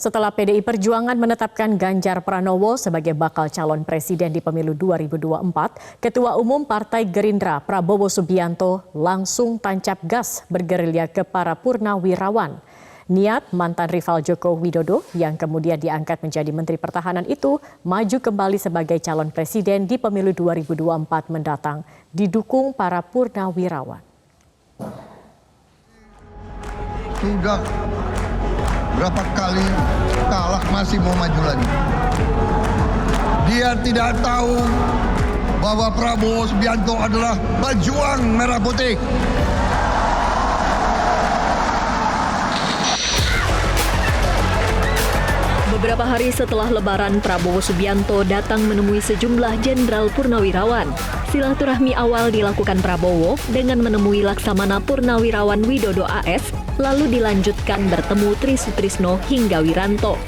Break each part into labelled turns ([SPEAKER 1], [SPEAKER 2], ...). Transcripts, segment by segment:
[SPEAKER 1] Setelah PDI Perjuangan menetapkan Ganjar Pranowo sebagai bakal calon presiden di pemilu 2024, Ketua Umum Partai Gerindra Prabowo Subianto langsung tancap gas bergerilya ke para purnawirawan. Niat mantan rival Joko Widodo yang kemudian diangkat menjadi Menteri Pertahanan itu maju kembali sebagai calon presiden di pemilu 2024 mendatang, didukung para purnawirawan.
[SPEAKER 2] Sudah berapa kali kalah masih mau maju lagi. Dia tidak tahu bahwa Prabowo Subianto adalah pejuang merah putih.
[SPEAKER 3] Beberapa hari setelah Lebaran, Prabowo Subianto datang menemui sejumlah jenderal purnawirawan. Silaturahmi awal dilakukan Prabowo dengan menemui Laksamana Purnawirawan Widodo AS, lalu dilanjutkan bertemu Tri Sutrisno hingga Wiranto.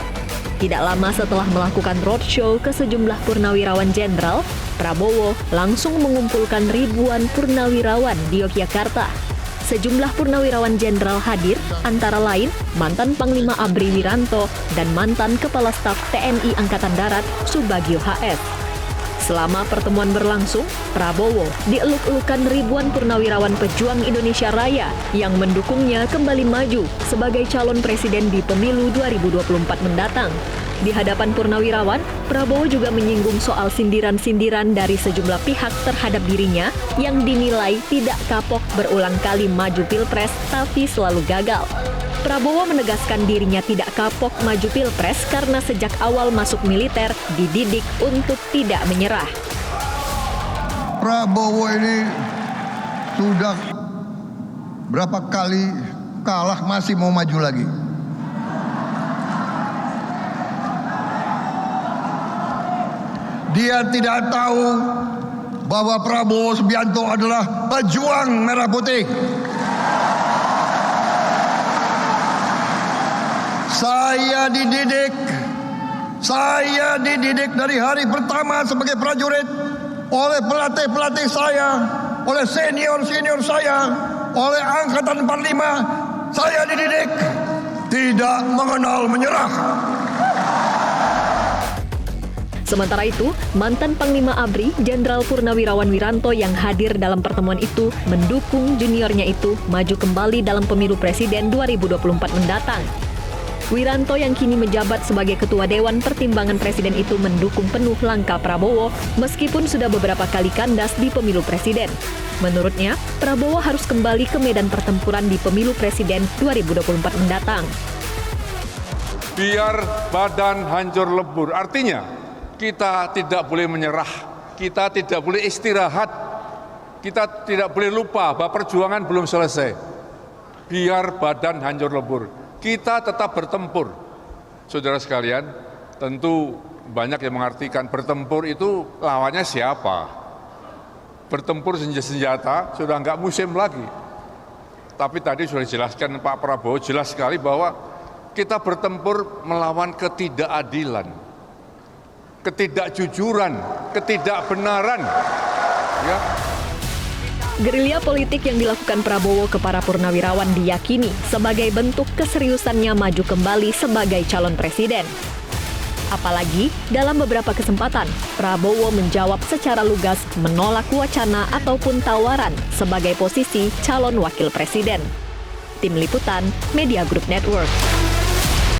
[SPEAKER 3] Tidak lama setelah melakukan roadshow ke sejumlah purnawirawan jenderal, Prabowo langsung mengumpulkan ribuan purnawirawan di Yogyakarta. Sejumlah purnawirawan jenderal hadir, antara lain mantan Panglima ABRI Wiranto dan mantan Kepala Staf TNI Angkatan Darat Subagio HS. Selama pertemuan berlangsung, Prabowo dieluk-elukan ribuan purnawirawan pejuang Indonesia Raya yang mendukungnya kembali maju sebagai calon presiden di pemilu 2024 mendatang. Di hadapan purnawirawan, Prabowo juga menyinggung soal sindiran-sindiran dari sejumlah pihak terhadap dirinya yang dinilai tidak kapok berulang kali maju pilpres tapi selalu gagal. Prabowo menegaskan dirinya tidak kapok maju pilpres karena sejak awal masuk militer dididik untuk tidak menyerah.
[SPEAKER 2] Prabowo ini sudah berapa kali kalah masih mau maju lagi. Dia tidak tahu bahwa Prabowo Subianto adalah pejuang merah putih. Saya dididik dari hari pertama sebagai prajurit oleh pelatih-pelatih saya, oleh senior-senior saya, oleh Angkatan 45. Saya dididik tidak mengenal menyerah.
[SPEAKER 3] Sementara itu, mantan Panglima ABRI, Jenderal Purnawirawan Wiranto yang hadir dalam pertemuan itu mendukung juniornya itu maju kembali dalam pemilu presiden 2024 mendatang. Wiranto yang kini menjabat sebagai Ketua Dewan Pertimbangan Presiden itu mendukung penuh langkah Prabowo meskipun sudah beberapa kali kandas di pemilu presiden. Menurutnya, Prabowo harus kembali ke medan pertempuran di pemilu presiden 2024 mendatang.
[SPEAKER 4] Biar badan hancur lebur, artinya kita tidak boleh menyerah, kita tidak boleh istirahat, kita tidak boleh lupa bahwa perjuangan belum selesai. Biar badan hancur lebur, kita tetap bertempur. Saudara sekalian, tentu banyak yang mengartikan bertempur itu lawannya siapa? Bertempur senjata sudah nggak musim lagi. Tapi tadi sudah dijelaskan Pak Prabowo jelas sekali bahwa kita bertempur melawan ketidakadilan, ketidakjujuran, ketidakbenaran. Ya.
[SPEAKER 3] Gerilya politik yang dilakukan Prabowo ke para purnawirawan diyakini sebagai bentuk keseriusannya maju kembali sebagai calon presiden. Apalagi dalam beberapa kesempatan, Prabowo menjawab secara lugas menolak wacana ataupun tawaran sebagai posisi calon wakil presiden. Tim Liputan Media Group Network.